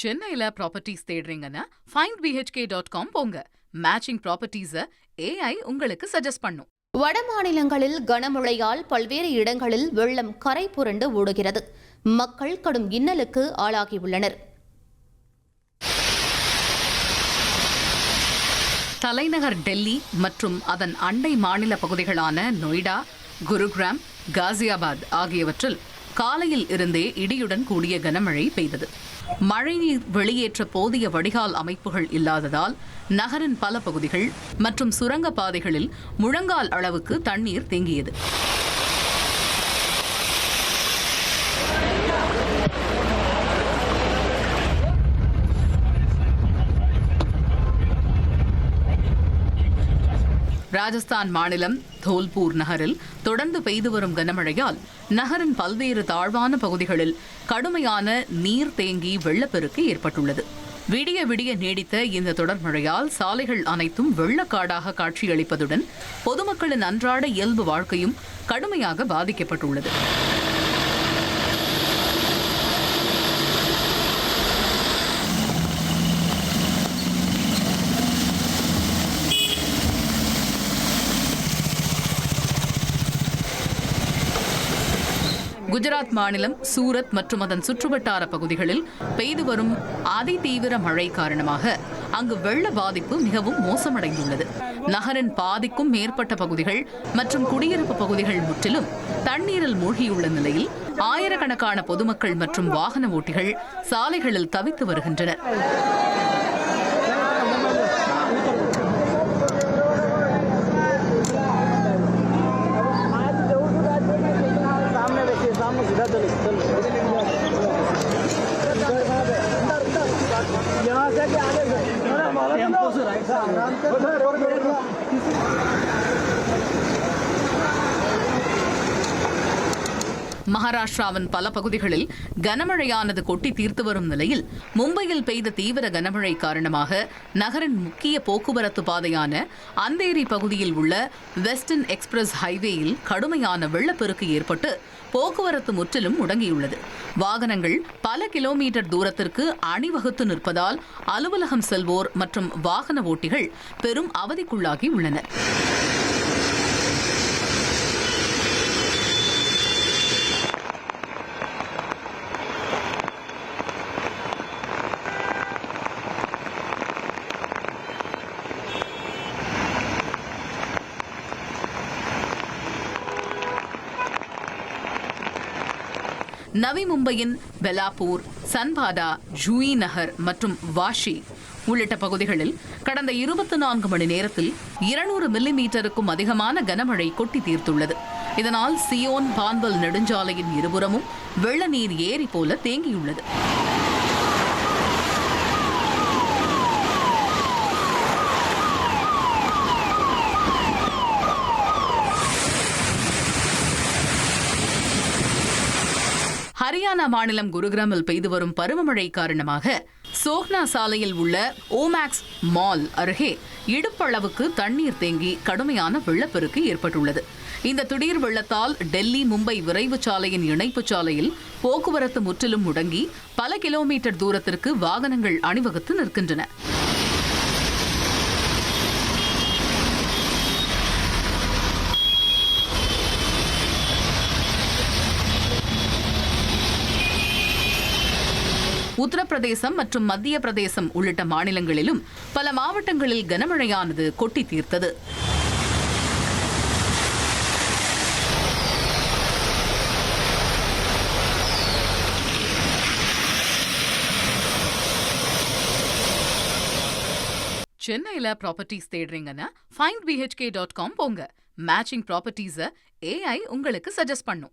சென்னையில properties தேடுறீங்கன்னா findbhk.com போங்க. Matching ப்ராப்பர்ட்டிஸை AI உங்களுக்கு சஜஸ்ட் பண்ணும். வட மாநிலங்களில் கனமழையால் பல்வேறு இடங்களில் வெள்ளம் கரை புரண்டு ஓடுகிறது. மக்கள் கடும் இன்னலுக்கு ஆளாகியுள்ளனர். தலைநகர் டெல்லி மற்றும் அதன் அண்டை மாநில பகுதிகளான நொய்டா, குருகிராம், காசியாபாத் ஆகியவற்றில் காலையில் இருந்தே இடியுடன் கூடிய கனமழை பெய்தது. மழைநீர் வெளியேற்ற போதிய வடிகால் அமைப்புகள் இல்லாததால் நகரின் பல பகுதிகள் மற்றும் சுரங்க பாதைகளில் முழங்கால் அளவுக்கு தண்ணீர் தேங்கியது. ராஜஸ்தான் மாநிலம் தோல்பூர் நகரில் தொடர்ந்து பெய்து வரும் கனமழையால் நகரின் பல்வேறு தாழ்வான பகுதிகளில் கடுமையான நீர் தேங்கி வெள்ளப்பெருக்கு ஏற்பட்டுள்ளது. விடிய விடிய நீடித்த இந்த தொடர் மழையால் சாலைகள் அனைத்தும் வெள்ளக்காடாக காட்சியளிப்பதுடன் பொதுமக்களின் அன்றாட இயல்பு வாழ்க்கையும் கடுமையாக பாதிக்கப்பட்டுள்ளது. குஜராத் மாநிலம் சூரத் மற்றும் அதன் சுற்றுவட்டார பகுதிகளில் பெய்து வரும் அதிதீவிர மழை காரணமாக அங்கு வெள்ள பாதிப்பு மிகவும் மோசமடைந்துள்ளது. நகரின் பாதிக்கும் மேற்பட்ட பகுதிகள் மற்றும் குடியிருப்பு பகுதிகள் முற்றிலும் தண்ணீரில் மூழ்கியுள்ள நிலையில் ஆயிரக்கணக்கான பொதுமக்கள் மற்றும் வாகன ஓட்டிகள் சாலைகளில் தவித்து வருகின்றனர். மகாராஷ்டிராவின் பல பகுதிகளில் கனமழையானது கொட்டி தீர்த்து வரும் நிலையில் மும்பையில் பெய்த தீவிர கனமழை காரணமாக நகரின் முக்கிய போக்குவரத்து பாதையான அந்தேரி பகுதியில் உள்ள வெஸ்டர்ன் எக்ஸ்பிரஸ் ஹைவேயில் கடுமையான வெள்ளப்பெருக்கு ஏற்பட்டு போக்குவரத்து முற்றிலும் முடங்கியுள்ளது. வாகனங்கள் பல கிலோமீட்டர் தூரத்திற்கு அணிவகுத்து நிற்பதால் அலுவலகம் செல்வோர் மற்றும் வாகன ஓட்டிகள் பெரும் அவதிக்குள்ளாகி உள்ளனர். நவி மும்பையின் பெலாப்பூர், சன்பாடா, ஜூயி நகர் மற்றும் வாஷி உள்ளிட்ட பகுதிகளில் கடந்த 24 மணி நேரத்தில் 200 மில்லிமீட்டருக்கும் அதிகமான கனமழை கொட்டி தீர்த்துள்ளது. இதனால் சியோன் பான்வல் நெடுஞ்சாலையின் இருபுறமும் வெள்ள நீர் ஏரி போல தேங்கியுள்ளது. ஹரியானா மாநிலம் குருகிராமில் பெய்து வரும் பருவமழை காரணமாக சோக்னா சாலையில் உள்ள ஓமேக்ஸ் மால் அருகே இடுப்பளவுக்கு தண்ணீர் தேங்கி கடுமையான வெள்ளப்பெருக்கு ஏற்பட்டுள்ளது. இந்த திடீர் வெள்ளத்தால் டெல்லி மும்பை விரைவு சாலையின் இணைப்பு சாலையில் போக்குவரத்து முற்றிலும் முடங்கி பல கிலோமீட்டர் தூரத்திற்கு வாகனங்கள் அணிவகுத்து நிற்கின்றன. உத்தரப்பிரதேசம் மற்றும் மத்திய பிரதேசம் உள்ளிட்ட மாநிலங்களிலும் பல மாவட்டங்களில் கனமழையானது கொட்டி தீர்த்தது. சென்னையில ப்ராப்பர்ட்டிஸ் தேடுறீங்கன்னா findbhk.com போங்க. மேட்சிங் ப்ராப்பர்ட்டிஸை AI உங்களுக்கு சஜஸ்ட் பண்ணும்.